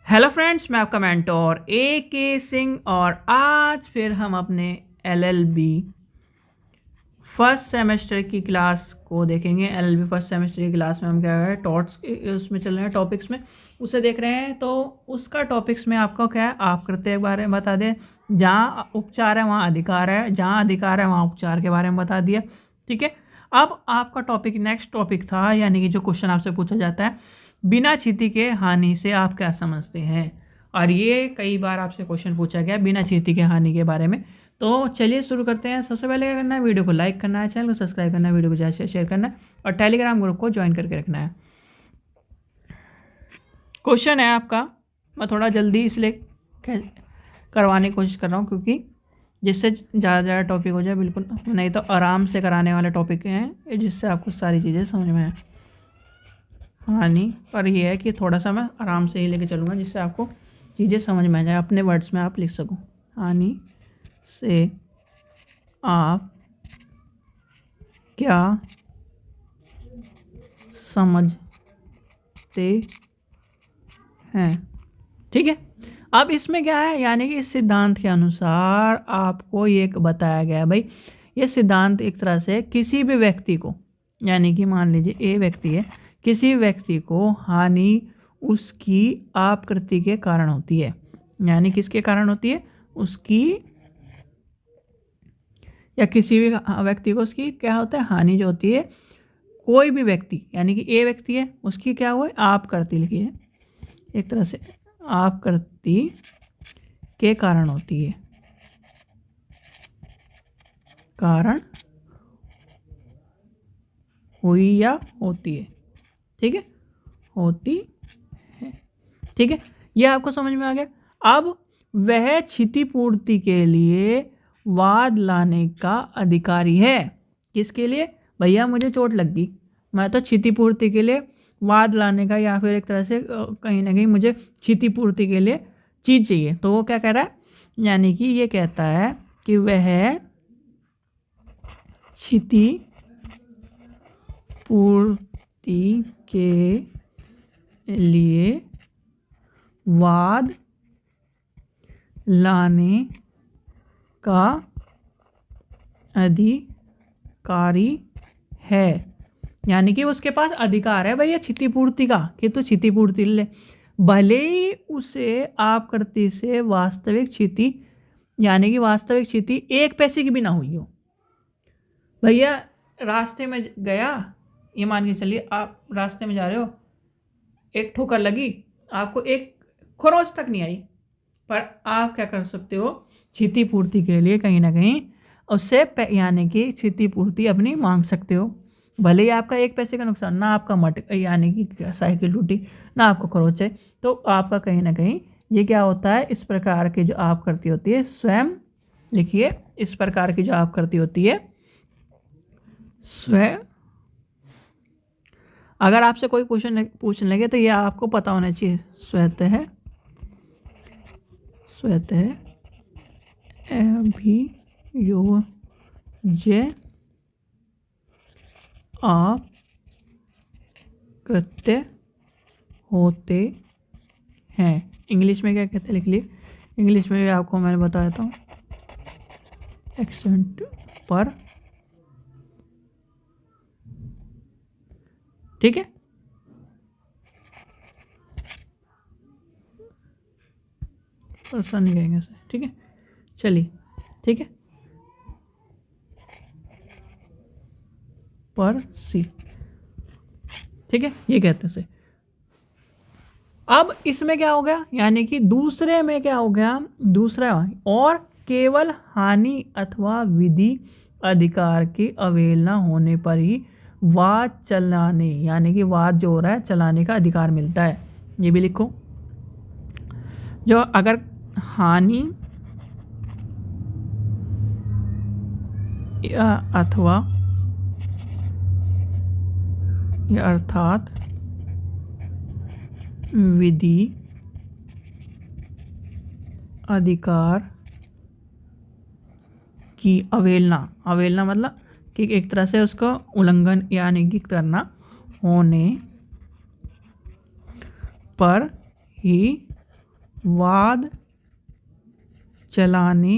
Hello friends, मैं आपका mentor AK Singh और आज फिर हम अपने LLB फर्स्ट सेमेस्टर की क्लास को देखेंगे। LLB फर्स्ट सेमेस्टर की क्लास में हम क्या है टॉट्स उसमें चल रहे हैं, टॉपिक्स में उसे देख रहे हैं। तो उसका टॉपिक्स में आपको क्या है, आप करते के बारे में बता दें। जहाँ उपचार है वहाँ अधिकार है, जहाँ अधिकार है वहाँ उपचार के बारे में बता दिया। ठीक है, अब आपका टॉपिक नेक्स्ट टॉपिक था, यानी कि जो क्वेश्चन आपसे पूछा जाता है, बिना क्षति के हानि से आप क्या समझते हैं। और ये कई बार आपसे क्वेश्चन पूछा गया बिना क्षति के हानि के बारे में। तो चलिए शुरू करते हैं। सबसे पहले क्या करना है, वीडियो को लाइक करना है, चैनल को सब्सक्राइब करना है, वीडियो को ज़्यादा से शेयर करना है और टेलीग्राम ग्रुप को ज्वाइन करके रखना है। क्वेश्चन है आपका, मैं थोड़ा जल्दी इसलिए करवाने की कोशिश कर रहा हूँ क्योंकि जिससे ज़्यादा टॉपिक हो जाए, बिल्कुल नहीं तो आराम से कराने वाले टॉपिक हैं जिससे आपको सारी चीज़ें समझ में आए। हानि पर यह है कि थोड़ा सा मैं आराम से ही लेके चलूँगा जिससे आपको चीज़ें समझ में आ जाए, अपने वर्ड्स में आप लिख सको। हानि से आप क्या समझते हैं। ठीक है, अब इसमें क्या है, यानी कि इस सिद्धांत के अनुसार आपको ये बताया गया है भाई, ये सिद्धांत एक तरह से किसी भी व्यक्ति को, यानी कि मान लीजिए ए व्यक्ति है, किसी व्यक्ति को हानि उसकी आकृति के कारण होती है। यानी किसके कारण होती है, उसकी या किसी भी व्यक्ति को उसकी क्या होता है, हानि जो होती है। कोई भी व्यक्ति, यानी कि ए व्यक्ति है, उसकी क्या हुआ है, आकृति लिखी है, एक तरह से आकृति के कारण होती है, कारण हुई या होती है। ठीक है, होती है। ठीक है, यह आपको समझ में आ गया। अब वह क्षतिपूर्ति के लिए वाद लाने का अधिकारी है। किसके लिए, भैया मुझे चोट लग गई, मैं तो क्षतिपूर्ति के लिए वाद लाने का, या फिर एक तरह से कहीं ना कहीं मुझे क्षतिपूर्ति के लिए चीज़ चाहिए। तो वो क्या कह रहा है, यानी कि ये कहता है कि वह क्षतिपूर्ति के लिए वाद लाने का अधिकारी है। यानी कि उसके पास अधिकार है भैया क्षतिपूर्ति का, कि तो क्षतिपूर्ति ले, भले ही उसे आकृति से वास्तविक क्षति, यानी कि वास्तविक क्षति 1 पैसे की भी ना हुई हो। भैया रास्ते में गया, ये मान के चलिए आप रास्ते में जा रहे हो, एक ठोकर लगी, आपको एक खरोंच तक नहीं आई, पर आप क्या कर सकते हो, क्षतिपूर्ति के लिए कहीं ना कहीं उससे यानी कि क्षतिपूर्ति अपनी मांग सकते हो। भले ही आपका 1 पैसे का नुकसान, ना आपका यानी कि साइकिल टूटी, ना आपको खरोच है, तो आपका कहीं ना कहीं ये क्या होता है, इस प्रकार की जो आकृति होती है, स्वयं लिखिए, इस प्रकार की जो आकृति होती है स्वयं। अगर आपसे कोई क्वेश्चन पूछने लगे तो ये आपको पता होना चाहिए, स्वतः अभियोज्य कृत्य होते हैं। इंग्लिश में क्या कहते हैं, लिख लिए, इंग्लिश में भी आपको मैंने बताया था, एक्सेंट पर। ठीक है, ऐसा नहीं कहेंगे सर। ठीक है, चलिए, ठीक है, पर सी। ठीक है, ये कहते से। अब इसमें क्या हो गया, यानी कि दूसरे में क्या हो गया, दूसरा और केवल हानि अथवा विधि अधिकार की अवहेलना होने पर ही वाद चलाने, यानी कि वाद जो हो रहा है चलाने का अधिकार मिलता है। ये भी लिखो, जो अगर हानि अथवा अर्थात विधि अधिकार की अवहेलना मतलब कि एक तरह से उसका उल्लंघन यानी कि करना होने पर ही वाद चलाने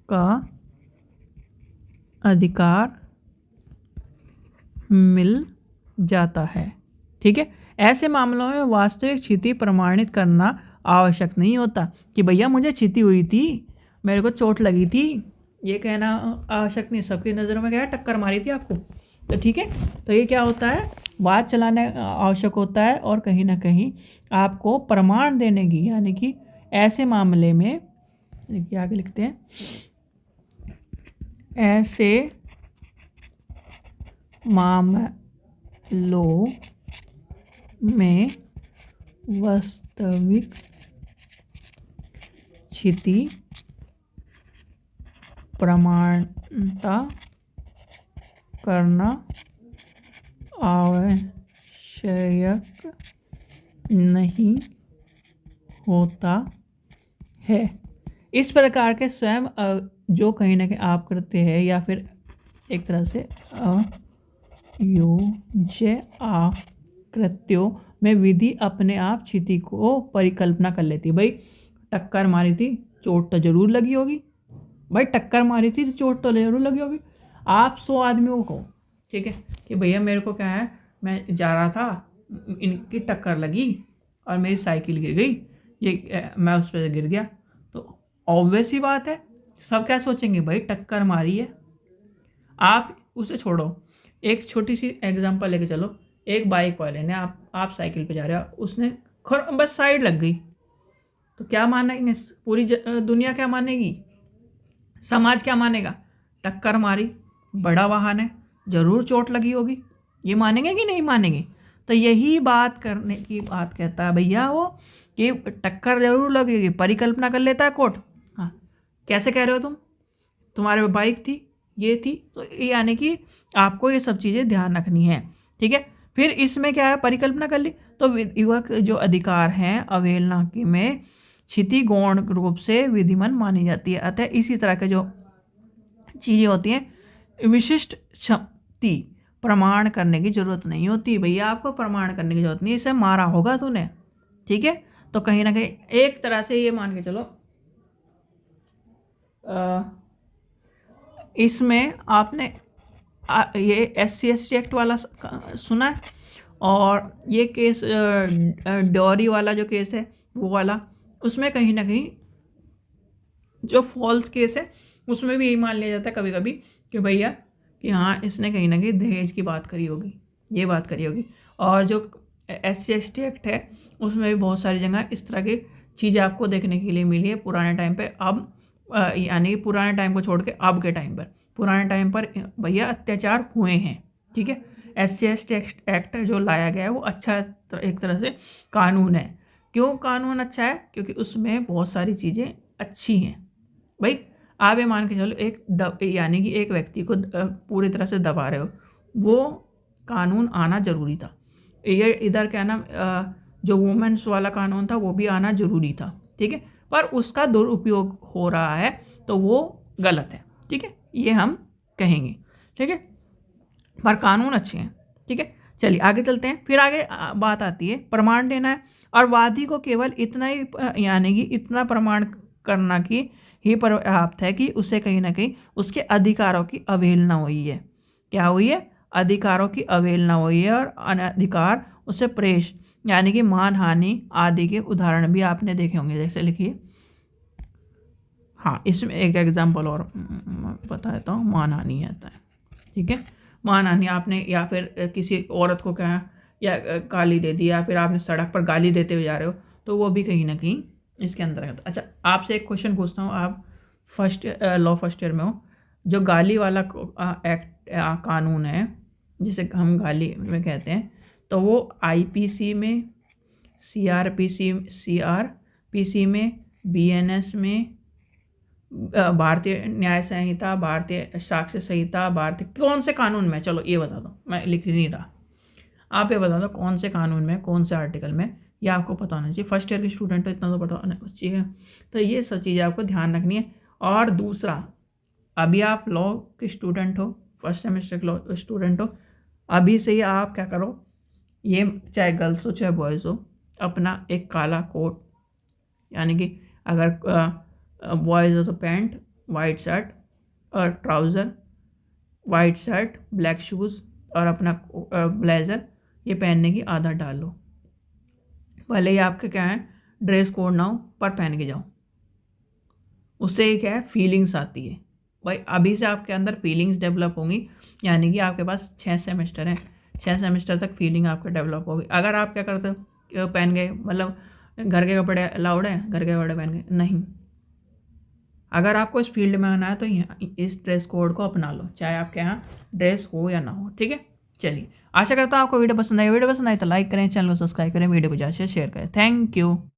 का अधिकार मिल जाता है। ठीक है, ऐसे मामलों में वास्तविक क्षति प्रमाणित करना आवश्यक नहीं होता कि भैया मुझे क्षति हुई थी, मेरे को चोट लगी थी, ये कहना आवश्यक नहीं। सबकी नज़रों में क्या है, टक्कर मारी थी आपको। तो ठीक है, तो ये क्या होता है, वाद चलाना आवश्यक होता है और कहीं ना कहीं आपको प्रमाण देने की, यानी कि ऐसे मामले में देखिए आगे लिखते हैं, ऐसे मामलों में वास्तविक क्षति प्रमाणित करना आवश्यक नहीं होता है। इस प्रकार के स्वयं जो कहीं ना कहीं आप करते हैं या फिर एक तरह से अयोग्य कृत्यों में विधि अपने आप क्षति को परिकल्पना कर लेती है। भाई टक्कर मारी थी, चोट तो जरूर लगी होगी, भाई टक्कर मारी थी तो चोट तो जरूर लगी होगी। आप 100 आदमियों को, ठीक है, कि भैया मेरे को क्या है, मैं जा रहा था, इनकी टक्कर लगी और मेरी साइकिल गिर गई, ये मैं उस पर गिर गया, तो ऑब्वियस ही बात है सब क्या सोचेंगे, भाई टक्कर मारी है। आप उसे छोड़ो, एक छोटी सी एग्जांपल लेके चलो, एक बाइक वाले ने, आप साइकिल पे जा रहे हो, उसने बस साइड लग गई, तो क्या मानेंगे, पूरी दुनिया क्या मानेगी, समाज क्या मानेगा, टक्कर मारी, बड़ा वाहन है, जरूर चोट लगी होगी, ये मानेंगे कि नहीं मानेंगे। तो यही बात करने की बात कहता है भैया वो, कि टक्कर जरूर लगेगी, परिकल्पना कर लेता है कोर्ट। हाँ, कैसे कह रहे हो तुम, तुम्हारे बाइक थी, ये थी, तो यानी कि आपको ये सब चीज़ें ध्यान रखनी है। ठीक है, फिर इसमें क्या है, परिकल्पना कर ली, तो विधिवत जो अधिकार हैं अवहेलना की में क्षति गौण रूप से विधिमान मानी जाती है। अतः इसी तरह के जो चीज़ें होती हैं, विशिष्ट क्षति प्रमाण करने की जरूरत नहीं होती। भैया आपको प्रमाण करने की जरूरत नहीं, इसे मारा होगा तूने, ठीक है, तो कहीं ना कहीं एक तरह से ये मान के चलो, इसमें आपने ये SC/ST एक्ट वाला सुना है, और ये केस डॉरी वाला जो केस है वो वाला, उसमें कहीं ना कहीं जो फॉल्स केस है उसमें भी यही मान लिया जाता है कभी कभी कि भैया कि हाँ इसने कहीं ना कहीं दहेज की बात करी होगी, ये बात करी होगी। और जो SC/ST एक्ट है उसमें भी बहुत सारी जगह इस तरह की चीज़ें आपको देखने के लिए मिली है पुराने टाइम पे। अब यानी पुराने टाइम को छोड़ के अब के टाइम पर, पुराने टाइम पर भैया अत्याचार हुए हैं, ठीक है। SC/ST एक्ट जो लाया गया है वो अच्छा एक तरह से कानून है। क्यों कानून अच्छा है? क्योंकि उसमें बहुत सारी चीज़ें अच्छी हैं। भाई आप ये मान के चलो, यानी कि एक व्यक्ति को पूरी तरह से दबा रहे हो, वो कानून आना जरूरी था। ये इधर क्या नाम, जो वुमेन्स वाला कानून था वो भी आना जरूरी था, ठीक है, पर उसका दुरुपयोग हो रहा है तो वो गलत है, ठीक है, ये हम कहेंगे, ठीक है, पर कानून अच्छे हैं, ठीक है। चलिए आगे चलते हैं। फिर आगे बात आती है प्रमाण देना है, और वादी को केवल इतना ही यानी कि इतना प्रमाण करना की ही पर्याप्त है कि उसे कहीं ना कहीं उसके अधिकारों की अवहेलना हुई है। क्या हुई है? अधिकारों की अवहेलना हुई है, और अनधिकार उसे प्रेष यानी कि मानहानि आदि के उदाहरण भी आपने देखे होंगे। जैसे लिखिए, हाँ इसमें एक एग्जाम्पल और बताता हूँ, मानहानि आता है, ठीक है। मानहानि आपने या फिर किसी औरत को कहा या गाली दे दी, या फिर आपने सड़क पर गाली देते हुए जा रहे हो, तो वो भी कहीं ना कहीं इसके अंदर आता है। अच्छा आपसे एक क्वेश्चन पूछता हूँ, आप लॉ फर्स्ट ईयर में हो, जो गाली वाला एक्ट कानून है जिसे हम गाली में कहते हैं, तो वो IPC में, CRPC में, BNS में, भारतीय न्याय संहिता, भारतीय साक्ष्य संहिता, भारतीय कौन से कानून में, चलो ये बता दो, मैं लिख नहीं रहा, आप ये बता दो कौन से कानून में, कौन से आर्टिकल में, ये आपको पता होना चाहिए। फर्स्ट ईयर के स्टूडेंट हो, इतना तो पता होना चाहिए। तो ये सब चीज़ें आपको ध्यान रखनी है। और दूसरा, अभी आप लॉ के स्टूडेंट हो, फर्स्ट सेमेस्टर के लॉ स्टूडेंट हो, अभी से ही आप क्या करो, ये चाहे गर्ल्स हो चाहे बॉयज़ हो, अपना एक काला कोट यानी कि अगर बॉयज़ हो तो पैंट, वाइट शर्ट और trouser, white shirt, black shoes और अपना ब्लेज़र, ये पहनने की आदत डाल लो। भले ही आपके क्या है ड्रेस कोड ना हो, पर पहन के जाओ। उससे एक है फीलिंग्स आती है भाई, अभी से आपके अंदर फीलिंग्स डेवलप होंगी। यानी कि आपके पास 6 सेमेस्टर हैं, 6 सेमेस्टर तक फीलिंग आपका डेवलप होगी। अगर आप क्या करते हो, पहन गए, मतलब घर के कपड़े अलाउड है, घर के कपड़े पहन गए, नहीं। अगर आपको इस फील्ड में आना है तो इस ड्रेस कोड को अपना लो, चाहे आपके यहाँ ड्रेस हो या ना हो, ठीक है। चलिए, आशा करता हूँ आपको वीडियो पसंद आई। वीडियो पसंद आई तो लाइक करें, चैनल को सब्सक्राइब करें, वीडियो को ज़्यादा से शेयर करें। Thank you.